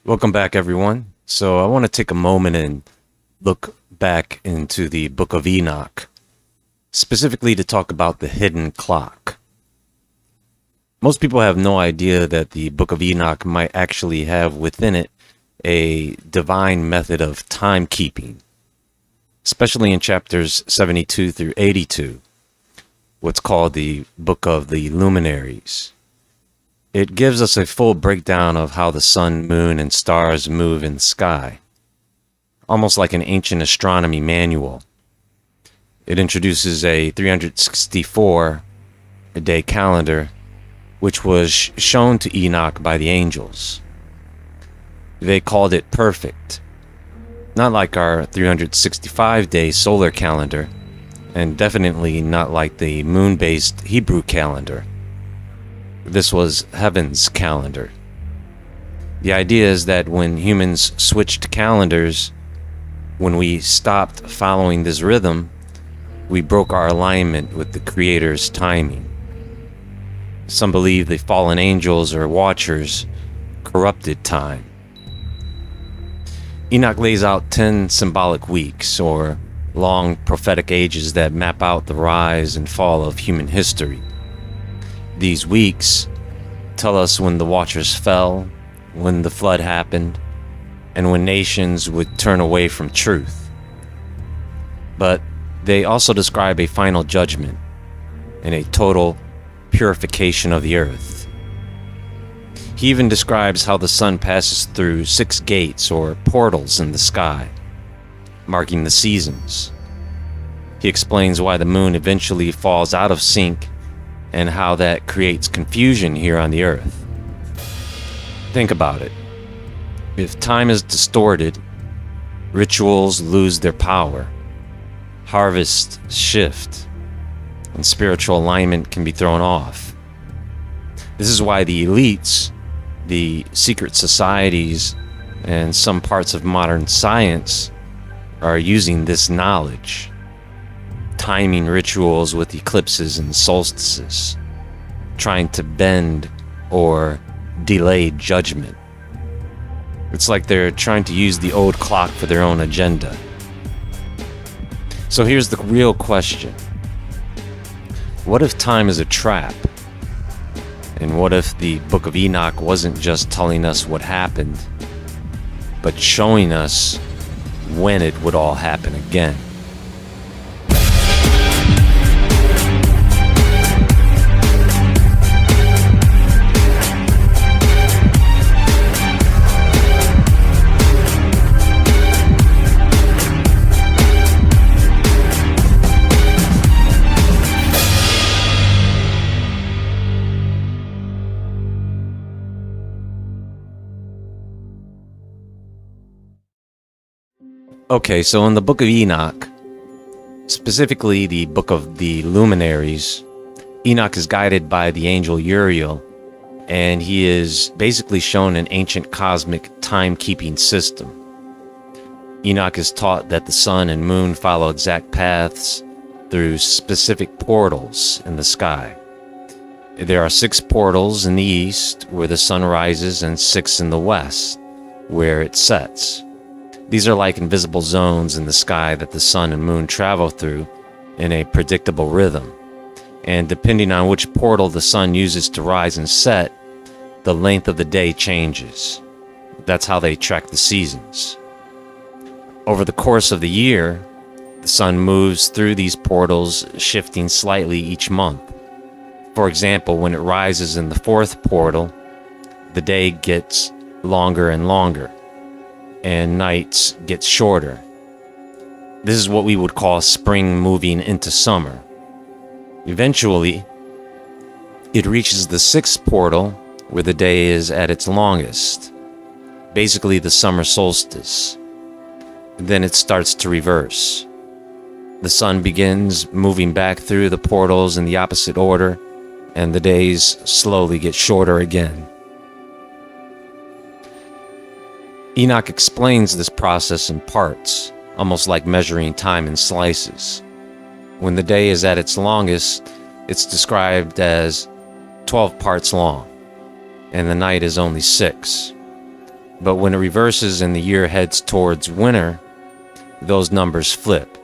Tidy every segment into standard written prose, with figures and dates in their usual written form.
Welcome back, everyone. So, I want to take a moment and look back into the Book of Enoch, specifically to talk about the hidden clock. Most people have no idea that the Book of Enoch might actually have within it a divine method of timekeeping, especially in chapters 72 through 82, what's called the Book of the Luminaries. It gives us a full breakdown of how the sun, moon, and stars move in the sky, almost like an ancient astronomy manual. It introduces a 364-day calendar, which was shown to Enoch by the angels. They called it perfect, not like our 365-day solar calendar, and definitely not like the moon-based Hebrew calendar. This was heaven's calendar. The idea is that when humans switched calendars, when we stopped following this rhythm, we broke our alignment with the Creator's timing. Some believe the fallen angels or watchers corrupted time. Enoch lays out 10 symbolic weeks, or long prophetic ages that map out the rise and fall of human history. These weeks tell us when the watchers fell, when the flood happened, and when nations would turn away from truth. But they also describe a final judgment and a total purification of the earth. He even describes how the sun passes through 6 gates or portals in the sky, marking the seasons. He explains why the moon eventually falls out of sync and how that creates confusion here on the earth. Think about it. If time is distorted, rituals lose their power, harvests shift, and spiritual alignment can be thrown off. This is why the elites, the secret societies, and some parts of modern science are using this knowledge, timing rituals with eclipses and solstices, trying to bend or delay judgment. It's like they're trying to use the old clock for their own agenda. So here's the real question. What if time is a trap? And what if the Book of Enoch wasn't just telling us what happened, but showing us when it would all happen again? Okay, so in the Book of Enoch, specifically the Book of the Luminaries, Enoch is guided by the angel Uriel, and he is basically shown an ancient cosmic timekeeping system. Enoch is taught that the sun and moon follow exact paths through specific portals in the sky. There are 6 portals in the east where the sun rises and 6 in the west where it sets. These are like invisible zones in the sky that the sun and moon travel through in a predictable rhythm. And depending on which portal the sun uses to rise and set, the length of the day changes. That's how they track the seasons. Over the course of the year, the sun moves through these portals, shifting slightly each month. For example, when it rises in the 4th portal, the day gets longer and longer, and nights get shorter. This is what we would call spring moving into summer. Eventually, it reaches the 6th portal where the day is at its longest, basically the summer solstice. Then it starts to reverse. The sun begins moving back through the portals in the opposite order, and the days slowly get shorter again. Enoch explains this process in parts, almost like measuring time in slices. When the day is at its longest, it's described as 12 parts long, and the night is only 6. But when it reverses and the year heads towards winter, those numbers flip.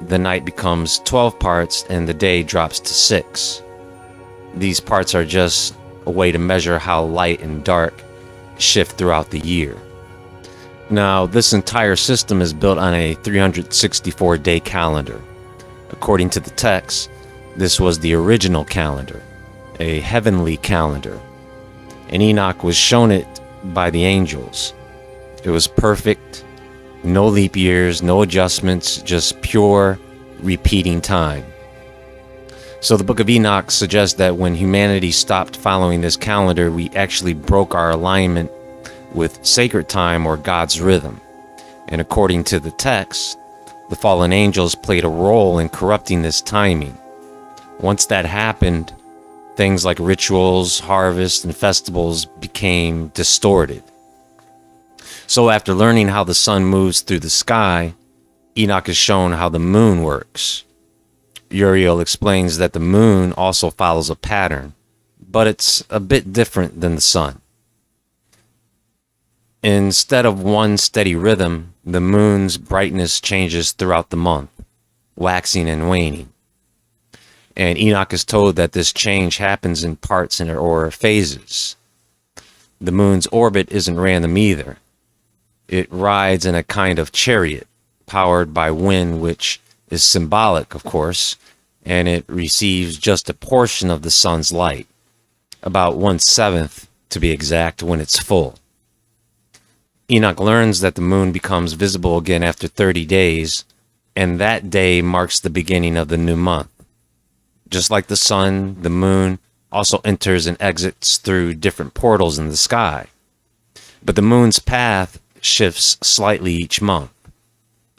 The night becomes 12 parts and the day drops to 6. These parts are just a way to measure how light and dark shift throughout the year. Now, this entire system is built on a 364-day calendar. According to the text, this was the original calendar, a heavenly calendar, and Enoch was shown it by the angels. It was perfect, no leap years, no adjustments, just pure repeating time. So the Book of Enoch suggests that when humanity stopped following this calendar, we actually broke our alignment with sacred time or God's rhythm. And according to the text, the fallen angels played a role in corrupting this timing. Once that happened, things like rituals, harvests, and festivals became distorted. So after learning how the sun moves through the sky, Enoch is shown how the moon works. Uriel explains that the moon also follows a pattern, but it's a bit different than the sun. Instead of one steady rhythm, the moon's brightness changes throughout the month, waxing and waning. And Enoch is told that this change happens in parts or phases. The moon's orbit isn't random either. It rides in a kind of chariot, powered by wind, which is symbolic, of course, and it receives just a portion of the sun's light, about 1/7 to be exact, when it's full. Enoch learns that the moon becomes visible again after 30 days, and that day marks the beginning of the new month. Just like the sun, the moon also enters and exits through different portals in the sky. But the moon's path shifts slightly each month,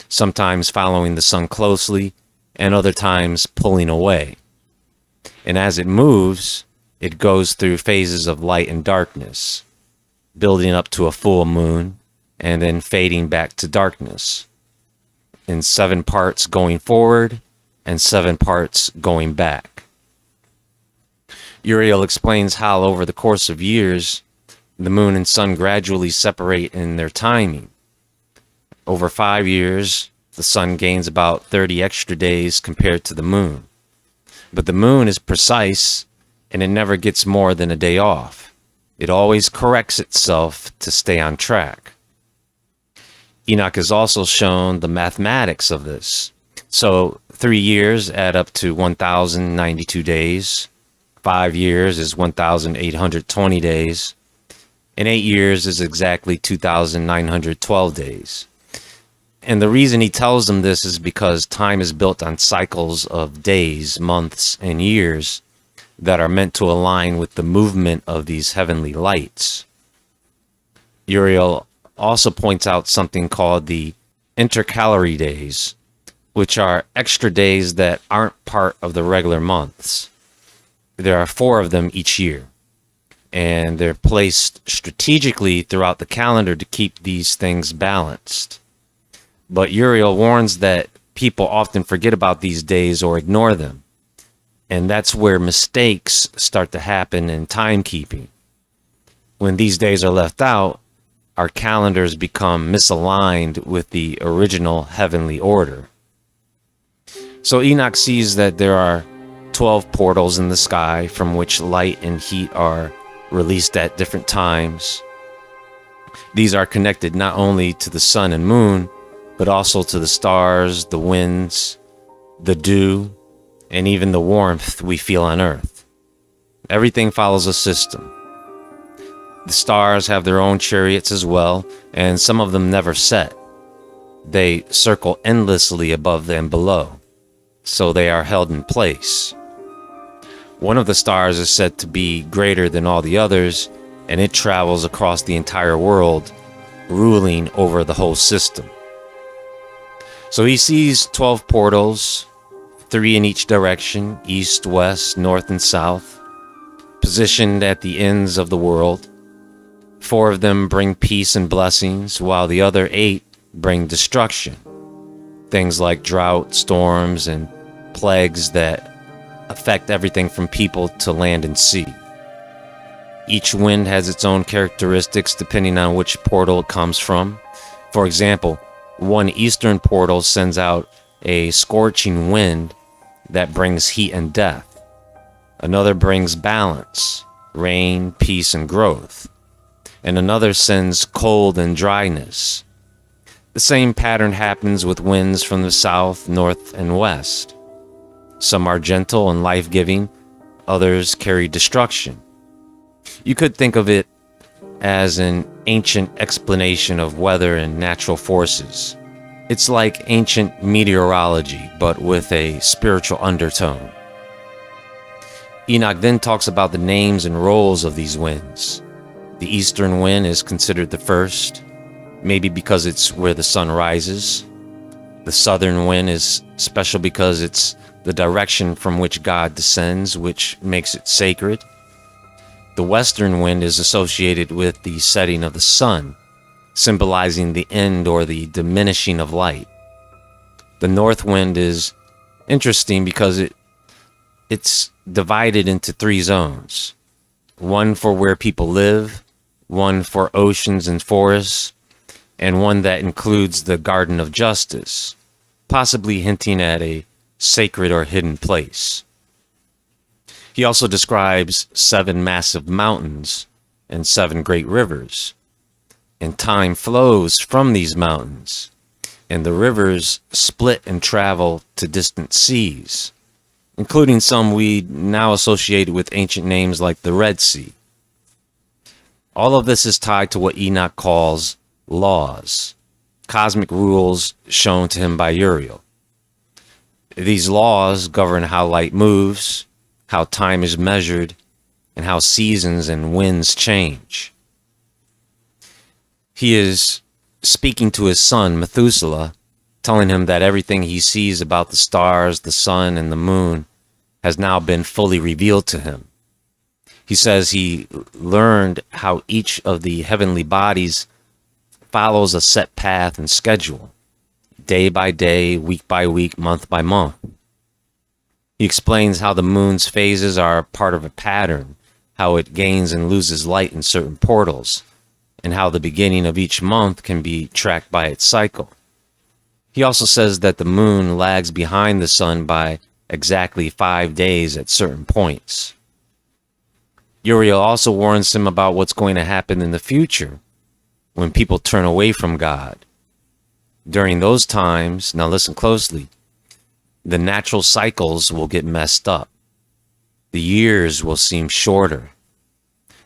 sometimes following the sun closely and other times pulling away. And as it moves, it goes through phases of light and darkness, building up to a full moon and then fading back to darkness, in 7 parts going forward and 7 parts going back. Uriel explains how over the course of years, the moon and sun gradually separate in their timing. Over 5 years, the sun gains about 30 extra days compared to the moon. But the moon is precise and it never gets more than a day off. It always corrects itself to stay on track. Enoch is also shown the mathematics of this. So 3 years add up to 1,092 days. 5 years is 1,820 days. And 8 years is exactly 2,912 days. And the reason he tells them this is because time is built on cycles of days, months, and years that are meant to align with the movement of these heavenly lights. Uriel also points out something called the intercalary days, which are extra days that aren't part of the regular months. There are 4 of them each year, and they're placed strategically throughout the calendar to keep these things balanced. But Uriel warns that people often forget about these days or ignore them, and that's where mistakes start to happen in timekeeping. When these days are left out, our calendars become misaligned with the original heavenly order. So Enoch sees that there are 12 portals in the sky from which light and heat are released at different times. These are connected not only to the sun and moon, but also to the stars, the winds, the dew, and even the warmth we feel on Earth. Everything follows a system. The stars have their own chariots as well, and some of them never set. They circle endlessly above and below, so they are held in place. One of the stars is said to be greater than all the others, and it travels across the entire world, ruling over the whole system. So he sees 12 portals, 3 in each direction, east, west, north, and south, positioned at the ends of the world. 4 of them bring peace and blessings, while the other 8 bring destruction. Things like drought, storms, and plagues that affect everything from people to land and sea. Each wind has its own characteristics depending on which portal it comes from. For example, one eastern portal sends out a scorching wind that brings heat and death. Another brings balance, rain, peace, and growth. And another sends cold and dryness. The same pattern happens with winds from the south, north, and west. Some are gentle and life-giving, others carry destruction. You could think of it as an ancient explanation of weather and natural forces. It's like ancient meteorology, but with a spiritual undertone. Enoch then talks about the names and roles of these winds. The eastern wind is considered the first, maybe because it's where the sun rises. The southern wind is special because it's the direction from which God descends, which makes it sacred. The western wind is associated with the setting of the sun, symbolizing the end or the diminishing of light. The north wind is interesting because it's divided into 3 zones. One for where people live, one for oceans and forests, and one that includes the Garden of Justice, possibly hinting at a sacred or hidden place. He also describes 7 massive mountains and 7 great rivers. And time flows from these mountains, and the rivers split and travel to distant seas, including some we now associate with ancient names like the Red Sea. All of this is tied to what Enoch calls laws, cosmic rules shown to him by Uriel. These laws govern how light moves, how time is measured, and how seasons and winds change. He is speaking to his son, Methuselah, telling him that everything he sees about the stars, the sun, and the moon has now been fully revealed to him. He says he learned how each of the heavenly bodies follows a set path and schedule, day by day, week by week, month by month. He explains how the moon's phases are part of a pattern, how it gains and loses light in certain portals, and how the beginning of each month can be tracked by its cycle. He also says that the moon lags behind the sun by exactly 5 days at certain points. Uriel also warns him about what's going to happen in the future when people turn away from God. During those times, now listen closely, the natural cycles will get messed up. The years will seem shorter.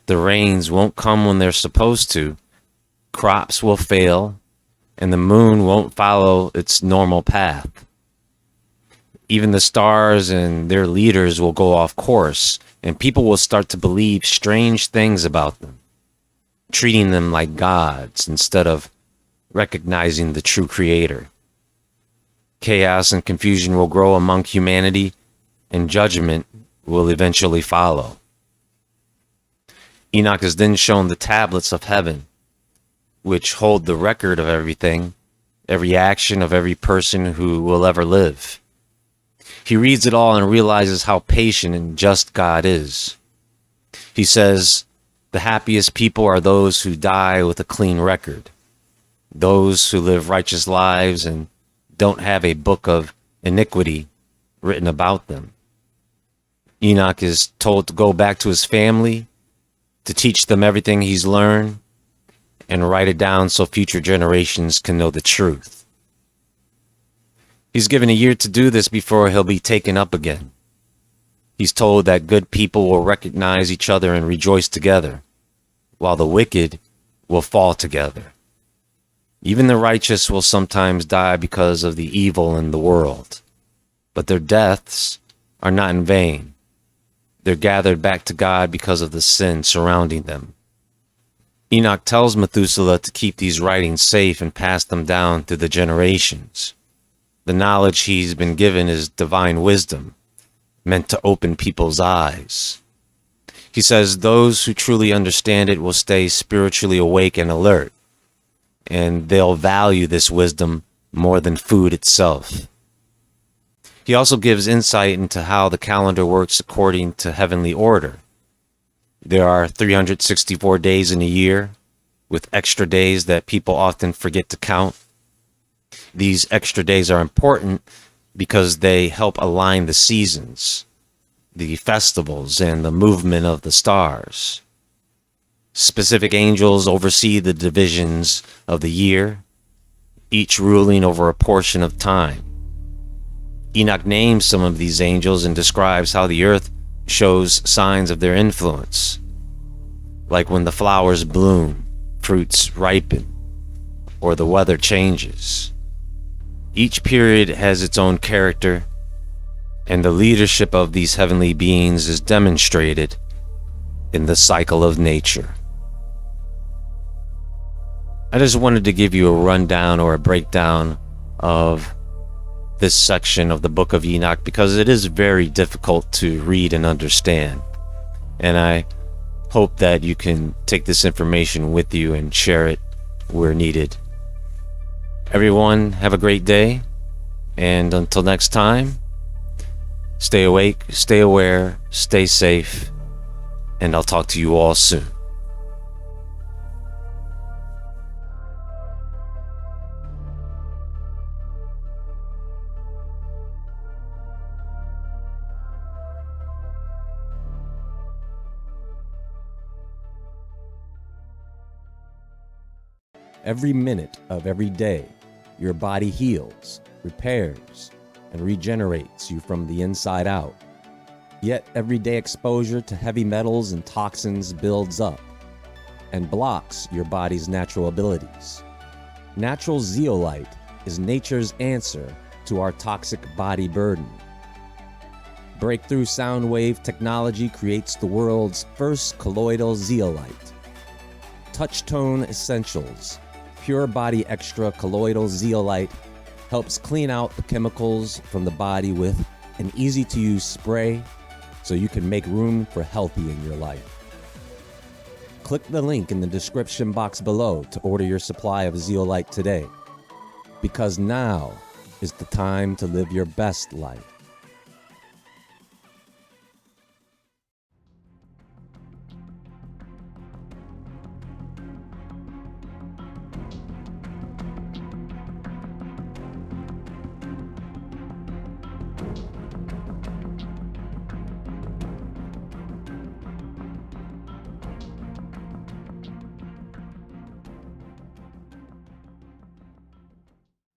The rains won't come when they're supposed to. Crops will fail, and the moon won't follow its normal path. Even the stars and their leaders will go off course, and people will start to believe strange things about them, treating them like gods instead of recognizing the true creator. Chaos and confusion will grow among humanity, and judgment will eventually follow. Enoch is then shown the tablets of heaven, which hold the record of everything, every action of every person who will ever live. He reads it all and realizes how patient and just God is. He says, the happiest people are those who die with a clean record, those who live righteous lives and don't have a book of iniquity written about them. Enoch is told to go back to his family, to teach them everything he's learned, and write it down so future generations can know the truth. He's given a year to do this before he'll be taken up again. He's told that good people will recognize each other and rejoice together, while the wicked will fall together. Even the righteous will sometimes die because of the evil in the world, but their deaths are not in vain. They're gathered back to God because of the sin surrounding them. Enoch tells Methuselah to keep these writings safe and pass them down through the generations. The knowledge he's been given is divine wisdom, meant to open people's eyes. He says those who truly understand it will stay spiritually awake and alert, and they'll value this wisdom more than food itself. He also gives insight into how the calendar works according to heavenly order. There are 364 days in a year, with extra days that people often forget to count. These extra days are important because they help align the seasons, the festivals, and the movement of the stars. Specific angels oversee the divisions of the year, each ruling over a portion of time. Enoch names some of these angels and describes how the earth shows signs of their influence, like when the flowers bloom, fruits ripen, or the weather changes. Each period has its own character, and the leadership of these heavenly beings is demonstrated in the cycle of nature. I just wanted to give you a rundown or a breakdown of this section of the Book of Enoch because it is very difficult to read and understand. And I hope that you can take this information with you and share it where needed. Everyone, have a great day. And until next time, stay awake, stay aware, stay safe, and I'll talk to you all soon. Every minute of every day, your body heals, repairs, and regenerates you from the inside out. Yet everyday exposure to heavy metals and toxins builds up and blocks your body's natural abilities. Natural zeolite is nature's answer to our toxic body burden. Breakthrough sound wave technology creates the world's first colloidal zeolite. Touchtone Essentials Pure Body Extra Colloidal Zeolite helps clean out the chemicals from the body with an easy-to-use spray so you can make room for healthy in your life. Click the link in the description box below to order your supply of zeolite today, because now is the time to live your best life.